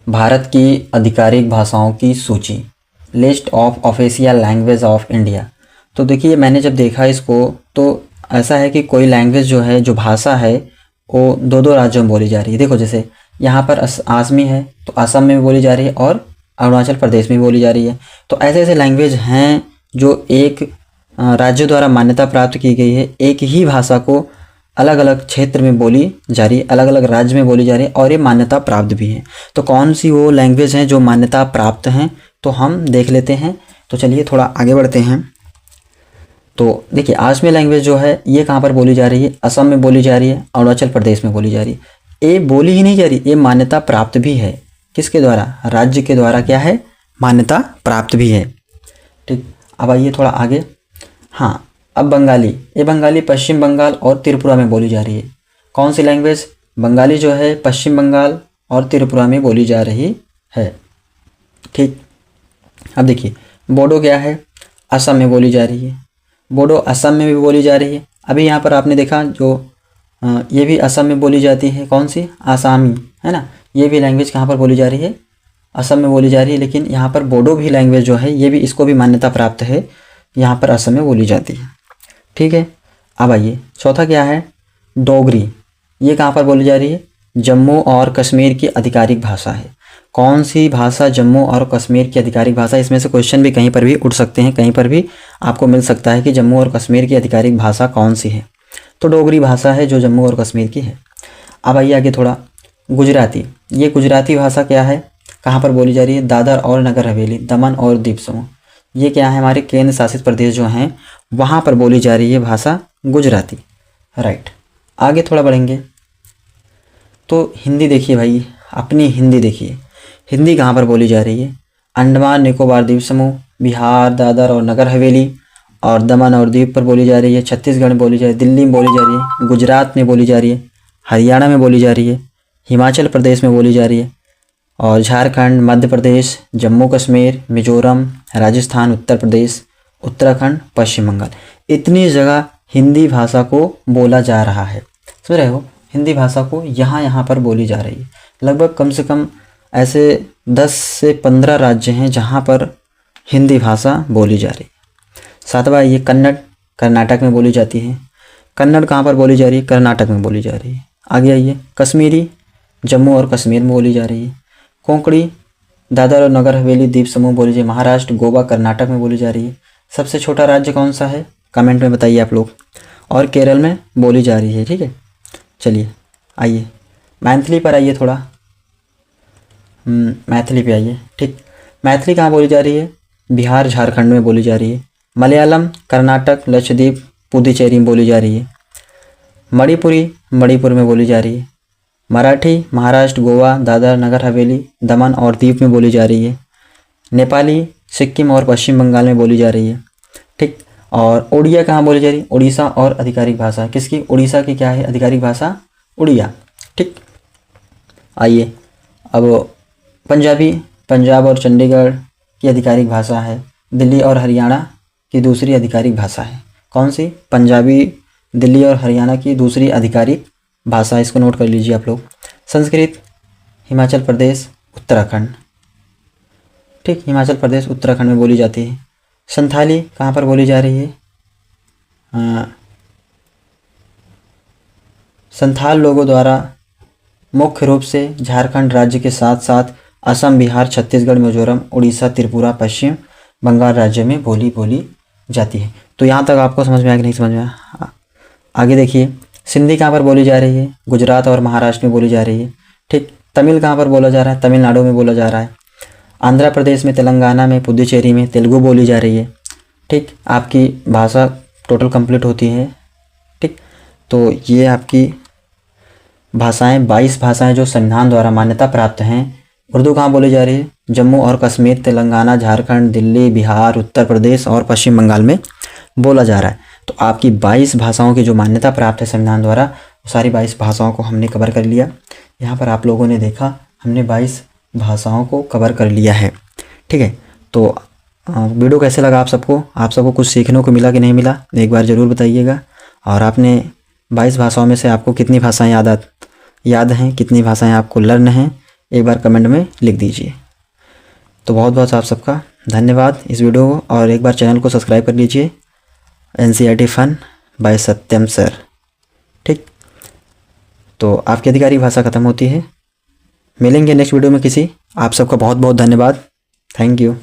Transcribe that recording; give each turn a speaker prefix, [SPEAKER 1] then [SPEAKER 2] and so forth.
[SPEAKER 1] भारत की आधिकारिक भाषाओं की सूची, list of official language of India. तो देखिए मैंने जब देखा इसको तो ऐसा है कि कोई लैंग्वेज जो है, जो भाषा है, वो दो दो राज्यों में बोली जा रही है। देखो जैसे यहाँ पर आसमी है तो असम में भी बोली जा रही है और अरुणाचल प्रदेश में भी बोली जा रही है। तो ऐसे ऐसे लैंग्वेज हैं जो एक राज्य द्वारा मान्यता प्राप्त की गई है, एक ही भाषा को अलग अलग क्षेत्र में बोली जा रही है, अलग अलग राज्य में बोली जा रही है और ये मान्यता प्राप्त भी है। तो कौन सी वो लैंग्वेज हैं जो मान्यता प्राप्त हैं, तो हम देख लेते हैं। तो चलिए थोड़ा आगे बढ़ते हैं। तो देखिए आसमी लैंग्वेज जो है ये कहाँ पर बोली जा रही है, असम में बोली जा रही है, अरुणाचल प्रदेश में बोली जा रही है। ये बोली ही नहीं जा रही, ये मान्यता प्राप्त भी है। किसके द्वारा? राज्य के द्वारा क्या है, मान्यता प्राप्त भी है। ठीक, अब आइए थोड़ा आगे। हाँ, अब बंगाली, ये बंगाली पश्चिम बंगाल और त्रिपुरा में बोली जा रही है। कौन सी लैंग्वेज? बंगाली जो है पश्चिम बंगाल और त्रिपुरा में बोली जा रही है। ठीक, अब देखिए बोडो क्या है, असम में बोली जा रही है। बोडो असम में भी बोली जा रही है। अभी यहाँ पर आपने देखा जो ये भी असम में बोली जाती है, कौन सी? आसामी, है ना। ये भी लैंग्वेज कहाँ पर बोली जा रही है? असम में बोली जा रही है। लेकिन यहाँ पर बोडो भी लैंग्वेज जो है ये भी, इसको भी मान्यता प्राप्त है, यहाँ पर असम में बोली जाती है। ठीक है, अब आइए चौथा क्या है, डोगरी। ये कहाँ पर बोली जा रही है? जम्मू और कश्मीर की आधिकारिक भाषा है। कौन सी भाषा जम्मू और कश्मीर की आधिकारिक भाषा? इसमें से क्वेश्चन भी कहीं पर भी उठ सकते हैं, कहीं पर भी आपको मिल सकता है कि जम्मू और कश्मीर की आधिकारिक भाषा कौन सी है। तो डोगरी भाषा है जो जम्मू और कश्मीर की है। अब आइए आगे थोड़ा, गुजराती। ये गुजराती भाषा क्या है, कहाँ पर बोली जा रही है? दादर और नगर हवेली, दमन और दीव समूह। ये क्या है, हमारे केंद्र शासित प्रदेश जो हैं वहाँ पर बोली जा रही है भाषा गुजराती। राइट, आगे थोड़ा बढ़ेंगे तो हिंदी देखिए भाई, अपनी हिंदी देखिए। हिंदी कहाँ पर बोली जा रही है? अंडमान निकोबार द्वीप समूह, बिहार, दादर और नगर हवेली और दमन और दीव पर बोली जा रही है। छत्तीसगढ़ में बोली जा रही है, दिल्ली में बोली जा रही है, गुजरात में बोली जा रही है, हरियाणा में बोली जा रही है, हिमाचल प्रदेश में बोली जा रही है और झारखंड, मध्य प्रदेश, जम्मू कश्मीर, मिजोरम, राजस्थान, उत्तर प्रदेश, उत्तराखंड, पश्चिम बंगाल, इतनी जगह हिंदी भाषा को बोला जा रहा है। समझ रहे हो? हिंदी भाषा को यहाँ पर बोली जा रही है। लगभग कम से कम ऐसे 10 से 15 राज्य हैं जहाँ पर हिंदी भाषा बोली जा रही है। सातवां ये कन्नड़, कर्नाटक में बोली जाती है। कन्नड़ कहाँ पर बोली जा रही है? कर्नाटक में बोली जा रही है। आगे आइए, कश्मीरी, जम्मू और कश्मीर में बोली जा रही है। कोंकणी, दादर और नगर हवेली, द्वीप समूह बोली जाए, महाराष्ट्र, गोवा, कर्नाटक में बोली जा रही है। सबसे छोटा राज्य कौन सा है, कमेंट में बताइए आप लोग। और केरल में बोली जा रही है। ठीक है, चलिए आइए मैथिली पर आइए थोड़ा। मैथिली पे आइए। ठीक, मैथिली कहाँ बोली जा रही है? बिहार, झारखंड में बोली जा रही है। मलयालम, कर्नाटक, लक्षद्वीप, पुदुचेरी में बोली जा रही है। मणिपुरी, मणिपुर में बोली जा रही है। मराठी, महाराष्ट्र, गोवा, दादर, नगर हवेली, दमन और दीव में बोली जा रही है। नेपाली, सिक्किम और पश्चिम बंगाल में बोली जा रही है। ठीक, और उड़िया कहाँ बोली जा रही है? उड़ीसा और आधिकारिक भाषा किसकी? उड़ीसा की क्या है आधिकारिक भाषा? उड़िया। ठीक, आइए अब पंजाबी, पंजाब और चंडीगढ़ की आधिकारिक भाषा है। दिल्ली और हरियाणा की दूसरी आधिकारिक भाषा है। कौन सी? पंजाबी दिल्ली और हरियाणा की दूसरी आधिकारिक भाषा, इसको नोट कर लीजिए आप लोग। संस्कृत, हिमाचल प्रदेश, उत्तराखंड। ठीक, हिमाचल प्रदेश, उत्तराखंड में बोली जाती है। संथाली कहाँ पर बोली जा रही है? संथाल लोगों द्वारा मुख्य रूप से झारखंड राज्य के साथ साथ असम, बिहार, छत्तीसगढ़, मिजोरम, उड़ीसा, त्रिपुरा, पश्चिम बंगाल राज्य में बोली जाती है। तो यहाँ तक आपको समझ में आया कि नहीं समझ में आया? आगे देखिए, सिंधी कहाँ पर बोली जा रही है? गुजरात और महाराष्ट्र में बोली जा रही है। ठीक, तमिल कहाँ पर बोला जा रहा है? तमिलनाडु में बोला जा रहा है। आंध्र प्रदेश में, तेलंगाना में, पुदुचेरी में तेलुगु बोली जा रही है। ठीक, आपकी भाषा टोटल कंप्लीट होती है। ठीक, तो ये आपकी भाषाएं 22 भाषाएं जो संविधान द्वारा मान्यता प्राप्त हैं। उर्दू कहाँ बोली जा रही है? जम्मू और कश्मीर, तेलंगाना, झारखंड, दिल्ली, बिहार, उत्तर प्रदेश और पश्चिम बंगाल में बोला जा रहा है। तो आपकी 22 भाषाओं की जो मान्यता प्राप्त है संविधान द्वारा, सारी 22 भाषाओं को हमने कवर कर लिया। यहाँ पर आप लोगों ने देखा हमने 22 भाषाओं को कवर कर लिया है। ठीक है, तो वीडियो कैसे लगा आप सबको कुछ सीखने को मिला कि नहीं मिला, एक बार ज़रूर बताइएगा। और आपने 22 भाषाओं में से आपको कितनी भाषाएं याद हैं, कितनी भाषाएं आपको लर्न हैं, एक बार कमेंट में लिख दीजिए। तो बहुत बहुत आप सबका धन्यवाद इस वीडियो को, और एक बार चैनल को सब्सक्राइब कर लीजिए। NCERT फन बाय सत्यम सर। ठीक, तो आपकी आधिकारिक भाषा ख़त्म होती है। मिलेंगे नेक्स्ट वीडियो में किसी। आप सबका बहुत बहुत धन्यवाद। Thank you.